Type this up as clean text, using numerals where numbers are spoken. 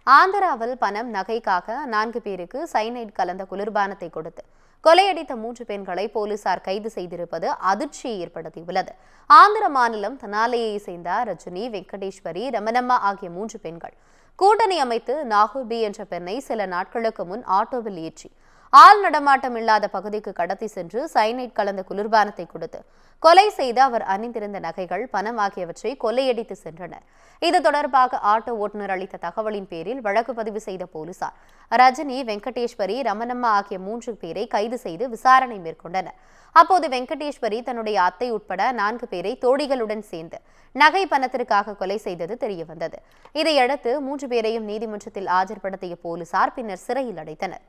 ஆந்திராவில் பணம் நகைக்காக 4 பேருக்கு சைனைட் கலந்த குளிர்பானத்தை கொடுத்து கொலையடித்த 3 பெண்களை போலீசார் கைது செய்திருப்பது அதிர்ச்சியை ஏற்படுத்தியுள்ளது. ஆந்திர மாநிலம் தனாலையை சேர்ந்த ரஜினி, வெங்கடேஸ்வரி, ரமணம்மா ஆகிய 3 பெண்கள் கூட்டணி அமைத்து நாகூர் பி என்ற பெண்ணை சில நாட்களுக்கு முன் ஆட்டோவில் ஏற்றி ஆள் நடமாட்டம் இல்லாத பகுதிக்கு கடத்தி சென்று சைனைட் கலந்த குளிர்பானத்தை கொடுத்து கொலை செய்து அவர் அணிந்திருந்த நகைகள், பணம் ஆகியவற்றை கொள்ளையடித்து சென்றனர். இது தொடர்பாக ஆட்டோ ஓட்டுநர் அளித்த தகவலின் பேரில் வழக்கு பதிவு செய்த போலீசார் ரஜினி, வெங்கடேஸ்வரி, ரமணம்மா ஆகிய 3 பேரை கைது செய்து விசாரணை மேற்கொண்டனர். அப்போது வெங்கடேஸ்வரி தன்னுடைய அத்தை உட்பட 4 பேரை தோழிகளுடன் சேர்ந்து நகை பணத்திற்காக கொலை செய்தது தெரியவந்தது. இதையடுத்து 3 பேரையும் நீதிமன்றத்தில் ஆஜர்படுத்திய போலீசார் பின்னர் சிறையில் அடைத்தனர்.